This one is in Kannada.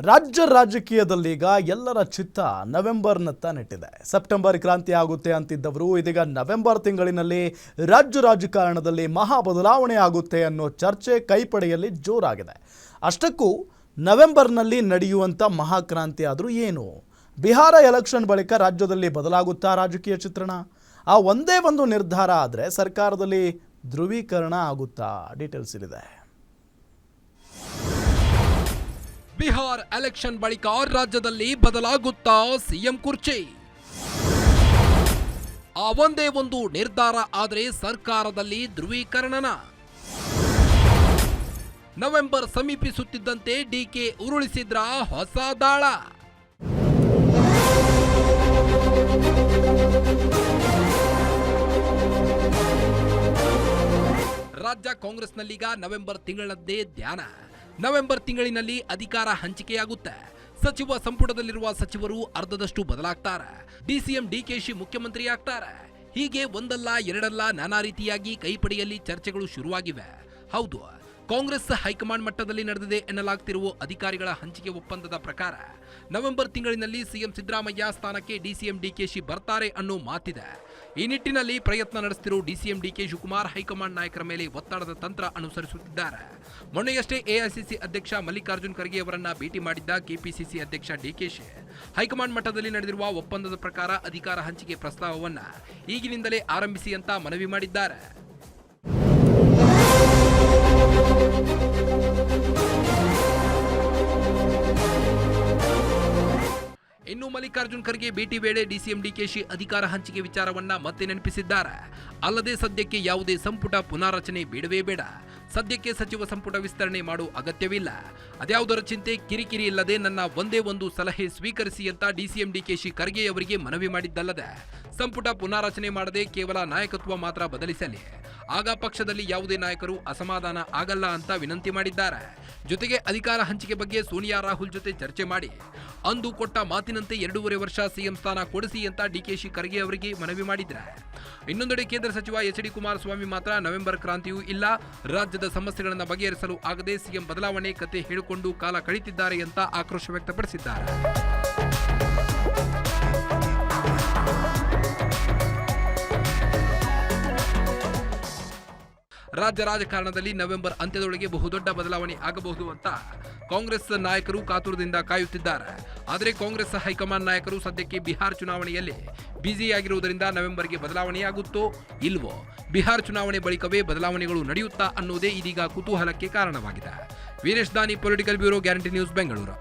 ರಾಜ್ಯ ರಾಜಕೀಯದಲ್ಲೀಗ ಎಲ್ಲರ ಚಿತ್ತ ನವೆಂಬರ್ನತ್ತ ನೆಟ್ಟಿದೆ. ಸೆಪ್ಟೆಂಬರ್ ಕ್ರಾಂತಿ ಆಗುತ್ತೆ ಅಂತಿದ್ದವರು ಇದೀಗ ನವೆಂಬರ್ ತಿಂಗಳಿನಲ್ಲಿ ರಾಜ್ಯ ರಾಜಕಾರಣದಲ್ಲಿ ಮಹಾ ಬದಲಾವಣೆ ಆಗುತ್ತೆ ಅನ್ನೋ ಚರ್ಚೆ ಕೈಪಡೆಯಲ್ಲಿ ಜೋರಾಗಿದೆ. ಅಷ್ಟಕ್ಕೂ ನವೆಂಬರ್ನಲ್ಲಿ ನಡೆಯುವಂಥ ಮಹಾಕ್ರಾಂತಿ ಆದರೂ ಏನು? ಬಿಹಾರ ಎಲೆಕ್ಷನ್ ಬಳಿಕ ರಾಜ್ಯದಲ್ಲಿ ಬದಲಾಗುತ್ತಾ ರಾಜಕೀಯ ಚಿತ್ರಣ? ಆ ಒಂದೇ ಒಂದು ನಿರ್ಧಾರ ಆದರೆ ಸರ್ಕಾರದಲ್ಲಿ ಧ್ರುವೀಕರಣ ಆಗುತ್ತಾ? ಡೀಟೇಲ್ಸ್ ಇಲ್ಲಿದೆ. ಬಿಹಾರ್ ಎಲೆಕ್ಷನ್ ಬಳಿಕ ರಾಜ್ಯದಲ್ಲಿ ಬದಲಾಗುತ್ತಾ ಸಿಎಂ ಕುರ್ಚಿ? ಆ ಒಂದೇ ಒಂದು ನಿರ್ಧಾರ ಆದರೆ ಸರ್ಕಾರದಲ್ಲಿ ಧ್ರುವೀಕರಣನ? ನವೆಂಬರ್ ಸಮೀಪಿಸುತ್ತಿದ್ದಂತೆ ಡಿಕೆ ಉರುಳಿಸಿದ್ರ ಹೊಸ ದಾಳ? ರಾಜ್ಯ ಕಾಂಗ್ರೆಸ್ನಲ್ಲೀಗ ನವೆಂಬರ್ ತಿಂಗಳದ್ದೇ ಧ್ಯಾನ. ನವೆಂಬರ್ ತಿಂಗಳಿನಲ್ಲಿ ಅಧಿಕಾರ ಹಂಚಿಕೆಯಾಗುತ್ತೆ. ಸಚಿವ ಸಂಪುಟದಲ್ಲಿರುವ ಸಚಿವರು ಅರ್ಧದಷ್ಟು ಬದಲಾಗ್ತಾರೆ. ಡಿಸಿಎಂ ಡಿಕೆಶಿ ಮುಖ್ಯಮಂತ್ರಿ ಆಗ್ತಾರೆ. ಹೀಗೆ ಒಂದಲ್ಲ ಎರಡಲ್ಲ ನಾನಾ ರೀತಿಯಾಗಿ ಕೈಪಡೆಯಲ್ಲಿ ಚರ್ಚೆಗಳು ಶುರುವಾಗಿವೆ. ಹೌದು, ಕಾಂಗ್ರೆಸ್ ಹೈಕಮಾಂಡ್ ಮಟ್ಟದಲ್ಲಿ ನಡೆದಿದೆ ಎನ್ನಲಾಗ್ತಿರುವ ಅಧಿಕಾರಿಗಳ ಹಂಚಿಕೆ ಒಪ್ಪಂದದ ಪ್ರಕಾರ ನವೆಂಬರ್ ತಿಂಗಳಿನಲ್ಲಿ ಸಿಎಂ ಸಿದ್ದರಾಮಯ್ಯ ಸ್ಥಾನಕ್ಕೆ ಡಿಸಿಎಂ ಡಿಕೆಶಿ ಬರ್ತಾರೆ ಅನ್ನೋ ಮಾತಿದೆ. ಈ ನಿಟ್ಟಿನಲ್ಲಿ ಪ್ರಯತ್ನ ನಡೆಸುತ್ತಿರುವ ಡಿಸಿಎಂ ಡಿಕೆ ಶಿವಕುಮಾರ್ ಹೈಕಮಾಂಡ್ ನಾಯಕರ ಮೇಲೆ ಒತ್ತಡದ ತಂತ್ರ ಅನುಸರಿಸುತ್ತಿದ್ದಾರೆ. ಮೊನ್ನೆಯಷ್ಟೇ ಎಐಸಿಸಿ ಅಧ್ಯಕ್ಷ ಮಲ್ಲಿಕಾರ್ಜುನ್ ಖರ್ಗೆ ಅವರನ್ನ ಭೇಟಿ ಮಾಡಿದ್ದ ಕೆಪಿಸಿಸಿ ಅಧ್ಯಕ್ಷ ಡಿಕೆಶಿ ಹೈಕಮಾಂಡ್ ಮಟ್ಟದಲ್ಲಿ ನಡೆದಿರುವ ಒಪ್ಪಂದದ ಪ್ರಕಾರ ಅಧಿಕಾರ ಹಂಚಿಕೆ ಪ್ರಸ್ತಾವವನ್ನ ಈಗಿನಿಂದಲೇ ಆರಂಭಿಸಿ ಅಂತ ಮನವಿ ಮಾಡಿದ್ದಾರೆ. ಇನ್ನು ಮಲ್ಲಿಕಾರ್ಜುನ್ ಖರ್ಗೆ ಭೇಟಿ ವೇಳೆ ಡಿಸಿಎಂ ಡಿಕೆಶಿ ಅಧಿಕಾರ ಹಂಚಿಕೆ ವಿಚಾರವನ್ನ ಮತ್ತೆ ನೆನಪಿಸಿದ್ದಾರೆ. ಅಲ್ಲದೆ ಸದ್ಯಕ್ಕೆ ಯಾವುದೇ ಸಂಪುಟ ಪುನಾರಚನೆ ಬೇಡವೇ ಬೇಡ, ಸದ್ಯಕ್ಕೆ ಸಚಿವ ಸಂಪುಟ ವಿಸ್ತರಣೆ ಮಾಡುವ ಅಗತ್ಯವಿಲ್ಲ, ಅದ್ಯಾವುದರ ಚಿಂತೆ ಕಿರಿಕಿರಿ ಇಲ್ಲದೆ ನನ್ನ ಒಂದೇ ಒಂದು ಸಲಹೆ ಸ್ವೀಕರಿಸಿ ಅಂತ ಡಿಸಿಎಂ ಡಿಕೆಶಿ ಖರ್ಗೆ ಅವರಿಗೆ ಮನವಿ ಮಾಡಿದ್ದಲ್ಲದೆ ಸಂಪುಟ ಪುನಾರಚನೆ ಮಾಡದೆ ಕೇವಲ ನಾಯಕತ್ವ ಮಾತ್ರ ಬದಲಿಸಲಿ, ಆಗ ಪಕ್ಷದಲ್ಲಿ ಯಾವುದೇ ನಾಯಕರು ಅಸಮಾಧಾನ ಆಗಲ್ಲ ಅಂತ ವಿನಂತಿ ಮಾಡಿದ್ದಾರೆ. ಜೊತೆಗೆ ಅಧಿಕಾರ ಹಂಚಿಕೆ ಬಗ್ಗೆ ಸೋನಿಯಾ ರಾಹುಲ್ ಜೊತೆ ಚರ್ಚೆ ಮಾಡಿ ಅಂದು ಕೊಟ್ಟ ಮಾತಿನಂತೆ 2.5 ವರ್ಷ ಸಿಎಂ ಸ್ಥಾನ ಕೊಡಿಸಿ ಅಂತ ಡಿಕೆಶಿ ಖರ್ಗೆ ಅವರಿಗೆ ಮನವಿ ಮಾಡಿದ್ದಾರೆ. ಇನ್ನೊಂದೆಡೆ ಕೇಂದ್ರ ಸಚಿವ ಎಚ್.ಡಿ. ಕುಮಾರಸ್ವಾಮಿ ಮಾತ್ರ ನವೆಂಬರ್ ಕ್ರಾಂತಿಯೂ ಇಲ್ಲ, ರಾಜ್ಯದ ಸಮಸ್ಯೆಗಳನ್ನು ಬಗೆಹರಿಸಲು ಆಗದೆ ಸಿಎಂ ಬದಲಾವಣೆ ಕತೆ ಹೇಳಿಕೊಂಡು ಕಾಲ ಕಳೀತಿದ್ದಾರೆ ಅಂತ ಆಕ್ರೋಶ ವ್ಯಕ್ತಪಡಿಸಿದ್ದಾರೆ. ರಾಜ್ಯ ರಾಜಕಾರಣದಲ್ಲಿ ನವೆಂಬರ್ ಅಂತ್ಯದೊಳಗೆ ಬಹುದೊಡ್ಡ ಬದಲಾವಣೆ ಆಗಬಹುದು ಅಂತ ಕಾಂಗ್ರೆಸ್ ನಾಯಕರು ಕಾತುರದಿಂದ ಕಾಯುತ್ತಿದ್ದಾರೆ. ಆದರೆ ಕಾಂಗ್ರೆಸ್ ಹೈಕಮಾಂಡ್ ನಾಯಕರು ಸದ್ಯಕ್ಕೆ ಬಿಹಾರ್ ಚುನಾವಣೆಯಲ್ಲಿ ಬ್ಯುಸಿಯಾಗಿರುವುದರಿಂದ ನವೆಂಬರ್ಗೆ ಬದಲಾವಣೆಯಾಗುತ್ತೋ ಇಲ್ವೋ, ಬಿಹಾರ್ ಚುನಾವಣೆ ಬಳಿಕವೇ ಬದಲಾವಣೆಗಳು ನಡೆಯುತ್ತಾ ಅನ್ನೋದೇ ಇದೀಗ ಕುತೂಹಲಕ್ಕೆ ಕಾರಣವಾಗಿದೆ. ವೀರೇಶ್ ದಾನಿ, political bureau, guarantee news, Bengaluru.